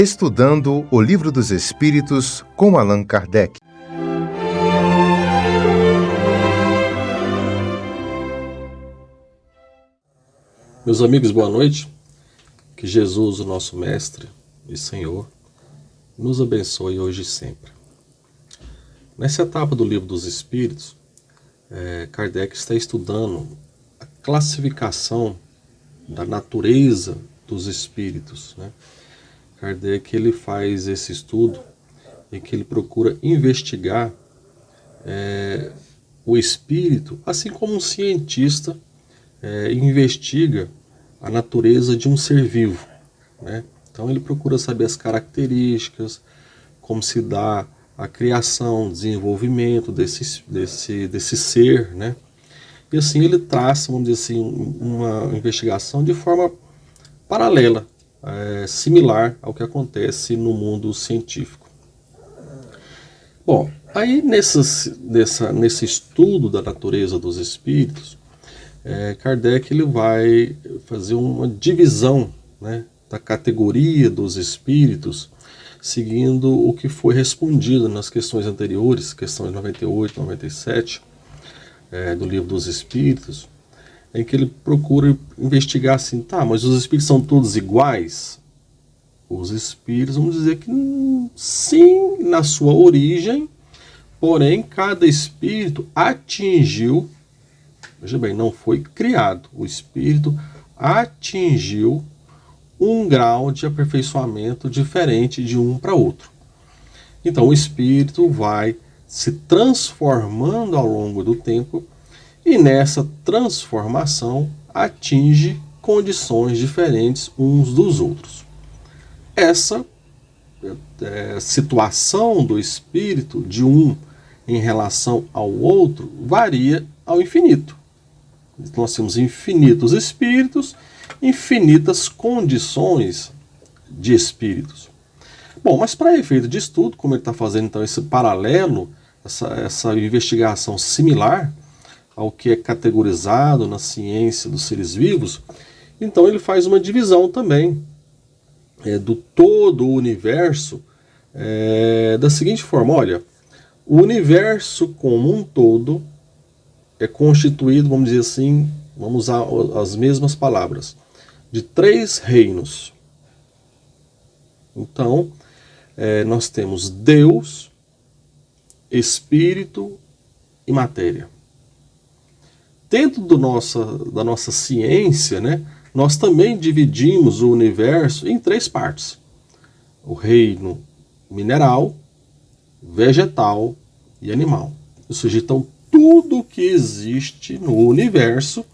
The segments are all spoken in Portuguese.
Estudando o Livro dos Espíritos com Allan Kardec. Meus amigos, boa noite. Que Jesus, o nosso Mestre e Senhor, nos abençoe hoje e sempre. Nessa etapa do Livro dos Espíritos, Kardec está estudando a classificação da natureza dos espíritos, né? Kardec ele faz esse estudo em que ele procura investigar o espírito, assim como um cientista investiga a natureza de um ser vivo, né? Então ele procura saber as características, como se dá a criação, desenvolvimento desse ser, né? E assim ele traça, vamos dizer assim, uma investigação de forma paralela, similar ao que acontece no mundo científico. Bom, aí nesse estudo da natureza dos espíritos, Kardec ele vai fazer uma divisão, né, da categoria dos espíritos, seguindo o que foi respondido nas questões anteriores, questões 98, 97, do Livro dos Espíritos, em que ele procura investigar assim, mas os espíritos são todos iguais? Os espíritos, vamos dizer que sim, na sua origem, porém cada espírito atingiu, veja bem, não foi criado, o espírito atingiu um grau de aperfeiçoamento diferente de um para outro. Então o espírito vai se transformando ao longo do tempo e nessa transformação atinge condições diferentes uns dos outros. Essa situação do espírito de um em relação ao outro varia ao infinito. Nós temos infinitos espíritos, infinitas condições de espíritos. Bom, mas para efeito de estudo, como ele está fazendo então esse paralelo, essa investigação similar ao que é categorizado na ciência dos seres vivos, então ele faz uma divisão também do todo o universo da seguinte forma: olha, o universo como um todo é constituído, vamos dizer assim, vamos usar as mesmas palavras, de 3 reinos. Então, nós temos Deus, Espírito e matéria. Dentro da nossa ciência, né, nós também dividimos o universo em 3 partes. O reino mineral, vegetal e animal. Ou seja, então tudo que existe no universo,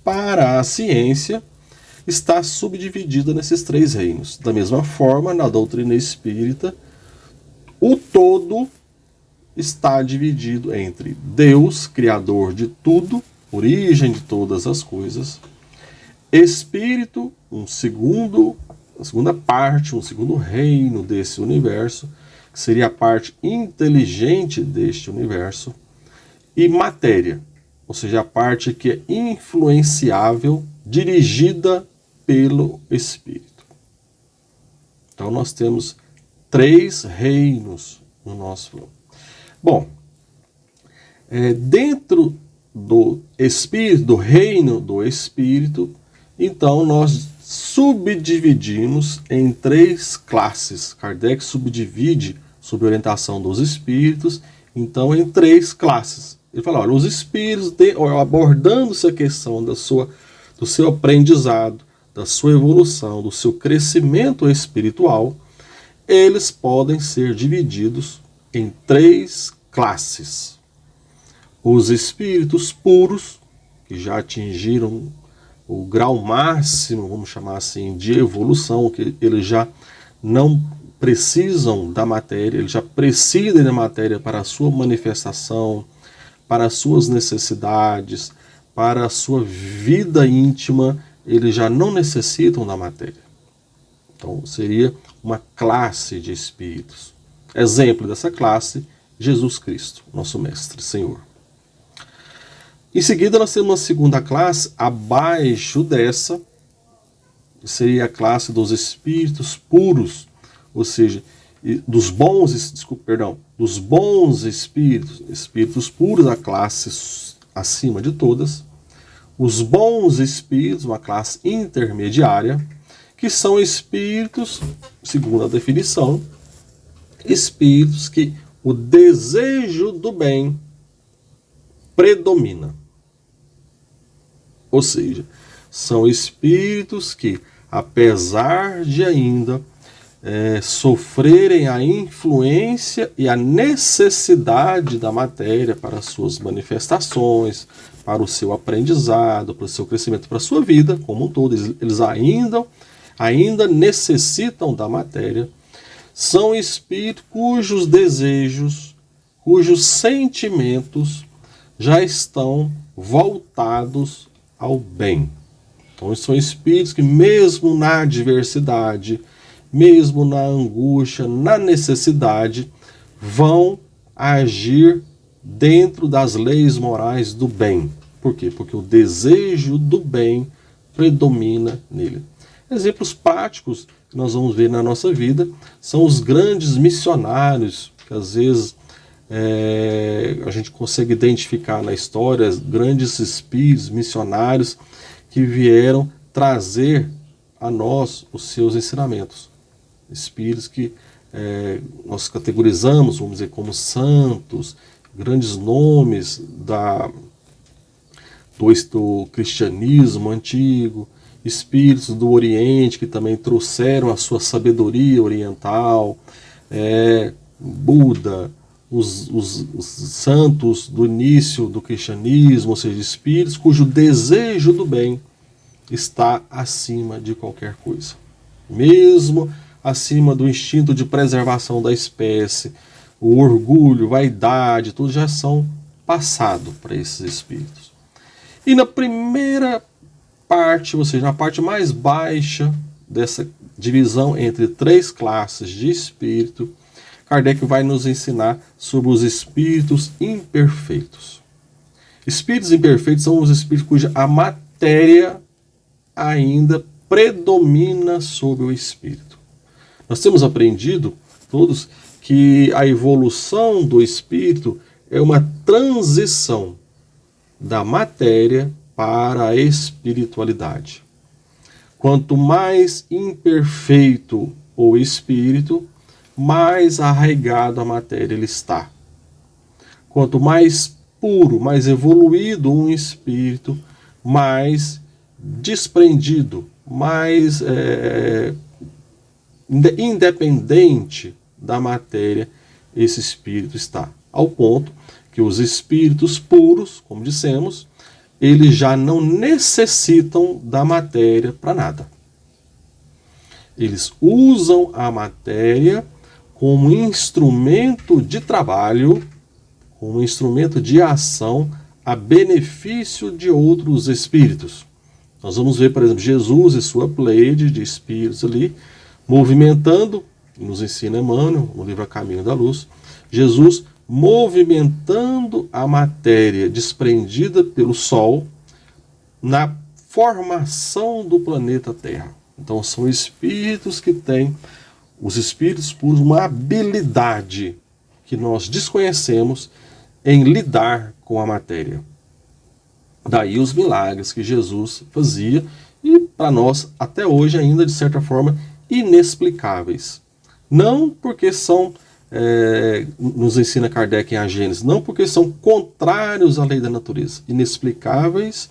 para a ciência, está subdividido nesses 3 reinos. Da mesma forma, na doutrina espírita, o todo está dividido entre Deus, criador de tudo, origem de todas as coisas, Espírito, a segunda parte, um segundo reino desse universo, que seria a parte inteligente deste universo, e matéria, ou seja, a parte que é influenciável, dirigida pelo Espírito. Então nós temos 3 reinos no nosso plano. Bom, dentro do Espírito, do reino do Espírito, então nós subdividimos em 3 classes. Kardec subdivide, sob orientação dos espíritos, então em 3 classes. Ele fala, olha, os espíritos, abordando essa questão do seu aprendizado, da sua evolução, do seu crescimento espiritual, eles podem ser divididos em 3 classes. Os espíritos puros, que já atingiram o grau máximo, vamos chamar assim, de evolução, que eles já não precisam da matéria, eles já prescindem da matéria para a sua manifestação, para as suas necessidades, para a sua vida íntima, eles já não necessitam da matéria. Então seria uma classe de espíritos. Exemplo dessa classe, Jesus Cristo, nosso Mestre, Senhor. Em seguida nós temos uma segunda classe, abaixo dessa, que seria a classe dos espíritos puros, ou seja, dos bons espíritos, espíritos puros, a classe acima de todas, os bons espíritos, uma classe intermediária, que são espíritos, segundo a definição, espíritos que o desejo do bem predomina. Ou seja, são espíritos que, apesar de ainda sofrerem a influência e a necessidade da matéria para suas manifestações, para o seu aprendizado, para o seu crescimento, para a sua vida como um todo, eles ainda necessitam da matéria, são espíritos cujos desejos, cujos sentimentos já estão voltados ao bem. Então, são espíritos que, mesmo na adversidade, mesmo na angústia, na necessidade, vão agir dentro das leis morais do bem. Por quê? Porque o desejo do bem predomina nele. Exemplos práticos que nós vamos ver na nossa vida são os grandes missionários, que às vezes a gente consegue identificar na história grandes espíritos missionários que vieram trazer a nós os seus ensinamentos. Espíritos que nós categorizamos, vamos dizer, como santos, grandes nomes do cristianismo antigo, espíritos do Oriente que também trouxeram a sua sabedoria oriental, Buda, os santos do início do cristianismo, ou seja, espíritos cujo desejo do bem está acima de qualquer coisa. Mesmo acima do instinto de preservação da espécie, o orgulho, vaidade, tudo já são passado para esses espíritos. E na primeira parte, ou seja, na parte mais baixa dessa divisão entre três classes de espírito, Kardec vai nos ensinar sobre os espíritos imperfeitos. Espíritos imperfeitos são os espíritos cuja a matéria ainda predomina sobre o espírito. Nós temos aprendido, todos, que a evolução do espírito é uma transição da matéria para a espiritualidade. Quanto mais imperfeito o espírito, mais arraigado a matéria ele está. Quanto mais puro, mais evoluído um espírito, mais desprendido, mais independente da matéria esse espírito está. Ao ponto que os espíritos puros, como dissemos, eles já não necessitam da matéria para nada. Eles usam a matéria como instrumento de trabalho, como instrumento de ação a benefício de outros espíritos. Nós vamos ver, por exemplo, Jesus e sua pleiade de espíritos ali, movimentando, nos ensina Emmanuel, no livro A Caminho da Luz, Jesus movimentando a matéria desprendida pelo Sol na formação do planeta Terra. Então são espíritos que têm, os espíritos puros, uma habilidade que nós desconhecemos em lidar com a matéria. Daí os milagres que Jesus fazia e para nós até hoje ainda de certa forma inexplicáveis. Não porque são, nos ensina Kardec em A Gênese, não porque são contrários à lei da natureza, inexplicáveis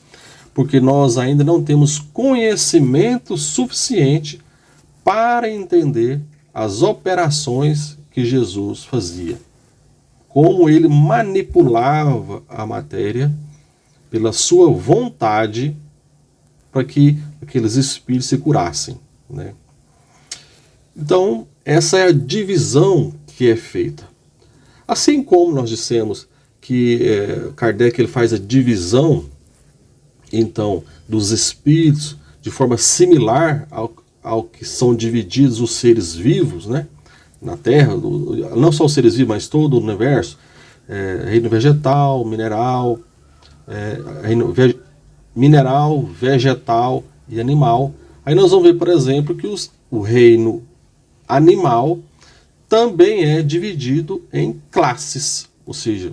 porque nós ainda não temos conhecimento suficiente para entender as operações que Jesus fazia. Como ele manipulava a matéria pela sua vontade para que aqueles espíritos se curassem, né? Então, essa é a divisão que é feita. Assim como nós dissemos que Kardec ele faz a divisão, então, dos espíritos de forma similar ao que são divididos os seres vivos, né, na Terra, não só os seres vivos, mas todo o universo, reino vegetal, mineral, vegetal e animal. Aí nós vamos ver, por exemplo, que o reino animal também é dividido em classes, ou seja,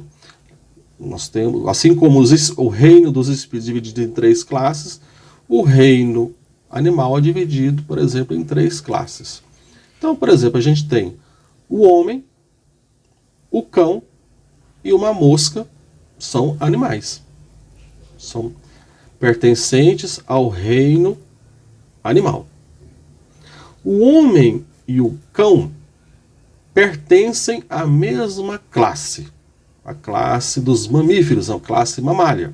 nós temos, assim como o reino dos espíritos é dividido em 3 classes, o reino animal é dividido, por exemplo, em 3 classes. Então, por exemplo, a gente tem o homem, o cão e uma mosca, são animais. São pertencentes ao reino animal. O homem e o cão pertencem à mesma classe, a classe dos mamíferos, a classe mamária.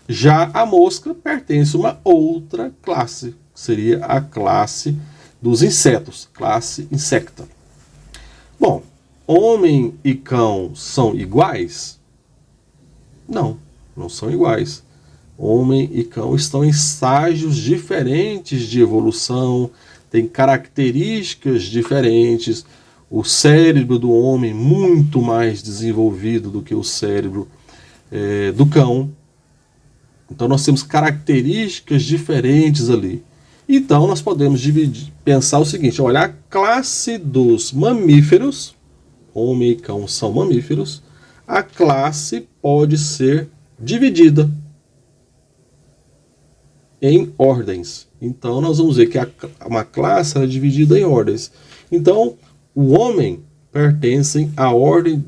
Já a mosca pertence a uma outra classe, que seria a classe dos insetos, classe insecta. Bom, homem e cão são iguais? Não, não são iguais. Homem e cão estão em estágios diferentes de evolução, têm características diferentes. O cérebro do homem muito mais desenvolvido do que o cérebro do cão. Então nós temos características diferentes ali. Então nós podemos pensar o seguinte: olha, a classe dos mamíferos, homem e cão são mamíferos, a classe pode ser dividida em ordens. Então nós vamos ver que uma classe é dividida em ordens. Então o homem pertencem à ordem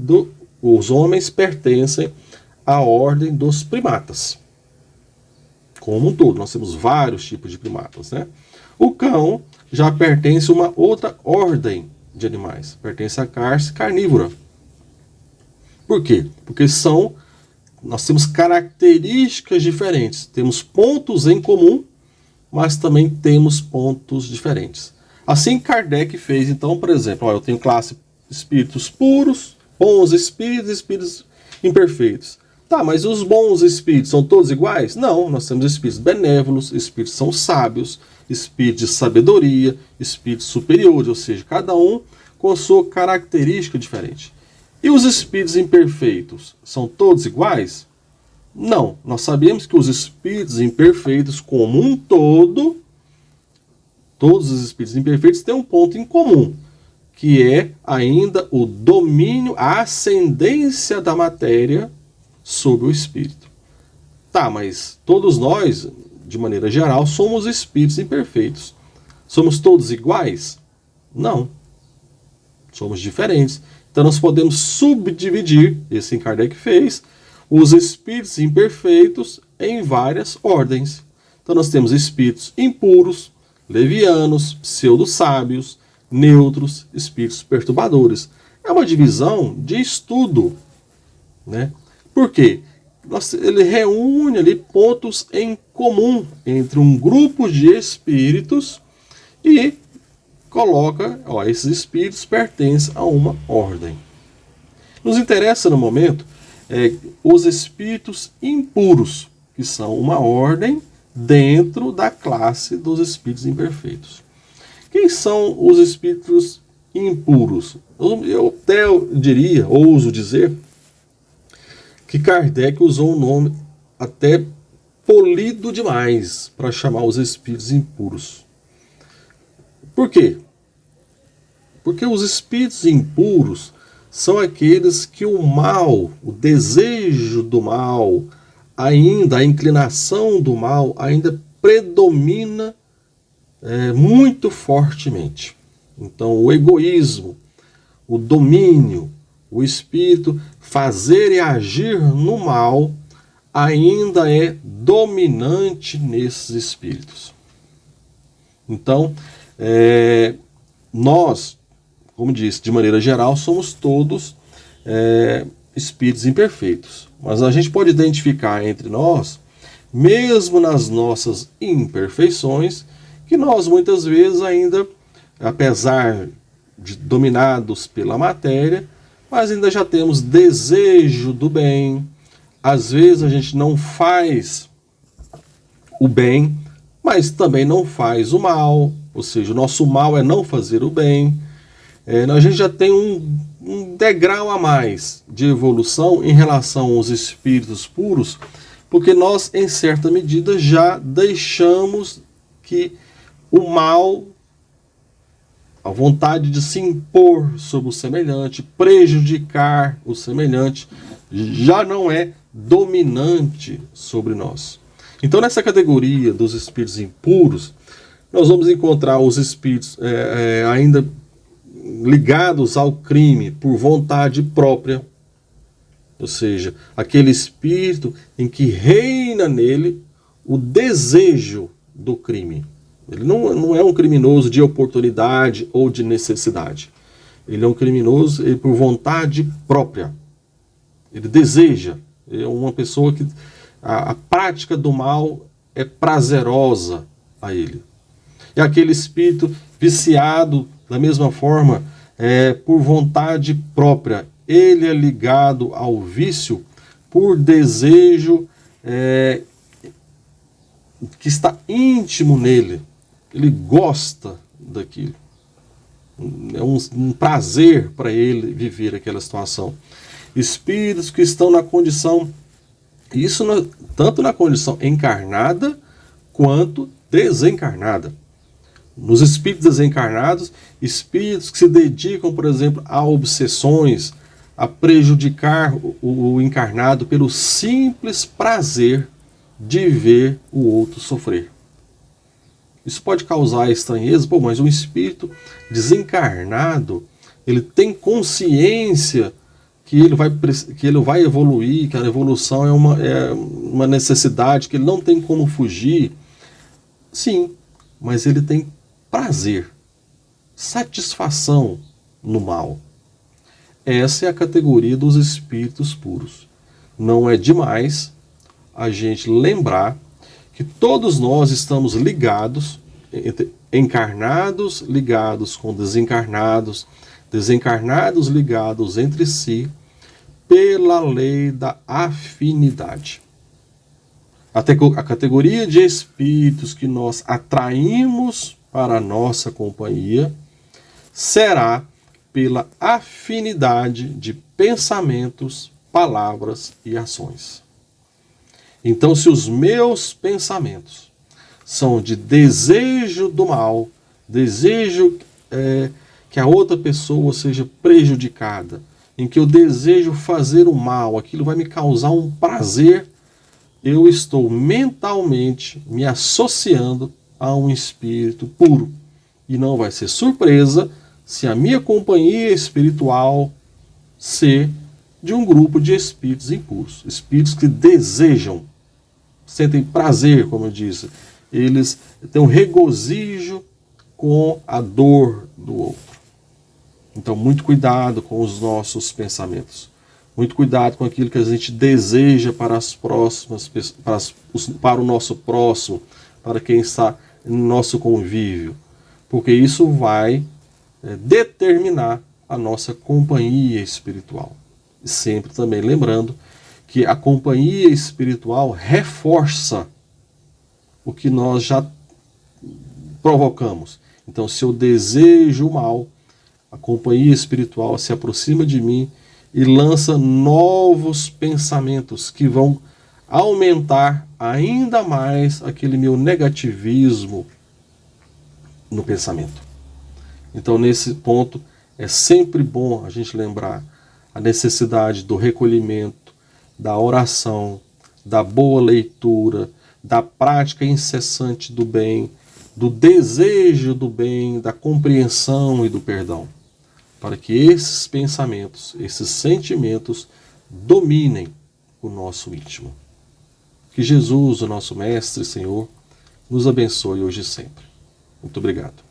os homens pertencem à ordem dos primatas. Como um todo, nós temos vários tipos de primatas, né? O cão já pertence a uma outra ordem de animais, pertence à classe carnívora. Por quê? Porque nós temos características diferentes, temos pontos em comum, mas também temos pontos diferentes. Assim Kardec fez, então, por exemplo, eu tenho classe espíritos puros, bons espíritos, espíritos imperfeitos. Tá, mas os bons espíritos são todos iguais? Não, nós temos espíritos benévolos, espíritos são sábios, espíritos de sabedoria, espíritos superiores, ou seja, cada um com a sua característica diferente. E os espíritos imperfeitos são todos iguais? Não, nós sabemos que os espíritos imperfeitos, como um todo, todos os espíritos imperfeitos têm um ponto em comum, que é ainda o domínio, a ascendência da matéria sobre o espírito. Tá, mas todos nós, de maneira geral, somos espíritos imperfeitos. Somos todos iguais? Não. Somos diferentes. Então nós podemos subdividir, esse Kardec fez, os espíritos imperfeitos em várias ordens. Então nós temos espíritos impuros, levianos, pseudo-sábios, neutros, espíritos perturbadores. É uma divisão de estudo, né? Por quê? Ele reúne ali pontos em comum entre um grupo de espíritos e coloca, esses espíritos pertencem a uma ordem. Nos interessa no momento os espíritos impuros, que são uma ordem dentro da classe dos espíritos imperfeitos. Quem são os espíritos impuros? Eu até diria, ouso dizer, que Kardec usou um nome até polido demais para chamar os espíritos impuros. Por quê? Porque os espíritos impuros são aqueles que o mal, o desejo do mal, ainda a inclinação do mal, ainda predomina muito fortemente. Então, o egoísmo, o domínio, o espírito fazer e agir no mal ainda é dominante nesses espíritos. Então, nós, como disse, de maneira geral, somos todos espíritos imperfeitos. Mas a gente pode identificar entre nós, mesmo nas nossas imperfeições, que nós muitas vezes ainda, apesar de dominados pela matéria, mas ainda já temos desejo do bem. Às vezes a gente não faz o bem, mas também não faz o mal. Ou seja, o nosso mal é não fazer o bem. A gente já tem um degrau a mais de evolução em relação aos espíritos puros, porque nós, em certa medida, já deixamos que o mal a vontade de se impor sobre o semelhante, prejudicar o semelhante, já não é dominante sobre nós. Então, nessa categoria dos espíritos impuros, nós vamos encontrar os espíritos ainda ligados ao crime por vontade própria, ou seja, aquele espírito em que reina nele o desejo do crime. Ele não é um criminoso de oportunidade ou de necessidade. Ele é um criminoso por vontade própria. Ele deseja. É uma pessoa que a prática do mal é prazerosa a ele. É aquele espírito viciado, da mesma forma, por vontade própria. Ele é ligado ao vício por desejo que está íntimo nele. Ele gosta daquilo. É um prazer para ele viver aquela situação. Espíritos que estão na condição, isso tanto na condição encarnada quanto desencarnada. Nos espíritos desencarnados, espíritos que se dedicam, por exemplo, a obsessões, a prejudicar o encarnado pelo simples prazer de ver o outro sofrer. Isso pode causar estranheza, mas um espírito desencarnado, ele tem consciência que ele vai evoluir, que a evolução é uma necessidade, que ele não tem como fugir. Sim, mas ele tem prazer, satisfação no mal. Essa é a categoria dos espíritos puros. Não é demais a gente lembrar que todos nós estamos ligados, encarnados ligados com desencarnados, desencarnados ligados entre si, pela lei da afinidade. A categoria de espíritos que nós atraímos para a nossa companhia será pela afinidade de pensamentos, palavras e ações. Então, se os meus pensamentos são de desejo do mal, desejo que a outra pessoa seja prejudicada, em que eu desejo fazer o mal, aquilo vai me causar um prazer, eu estou mentalmente me associando a um espírito puro. E não vai ser surpresa se a minha companhia espiritual ser de um grupo de espíritos impuros, espíritos que desejam, sentem prazer, como eu disse, eles têm um regozijo com a dor do outro. Então, muito cuidado com os nossos pensamentos, muito cuidado com aquilo que a gente deseja para as próximas, para o nosso próximo, para quem está no nosso convívio, porque isso vai determinar a nossa companhia espiritual. E sempre também lembrando que a companhia espiritual reforça o que nós já provocamos. Então, se eu desejo o mal, a companhia espiritual se aproxima de mim e lança novos pensamentos que vão aumentar ainda mais aquele meu negativismo no pensamento. Então, nesse ponto, é sempre bom a gente lembrar a necessidade do recolhimento, da oração, da boa leitura, da prática incessante do bem, do desejo do bem, da compreensão e do perdão, para que esses pensamentos, esses sentimentos dominem o nosso íntimo. Que Jesus, o nosso Mestre e Senhor, nos abençoe hoje e sempre. Muito obrigado.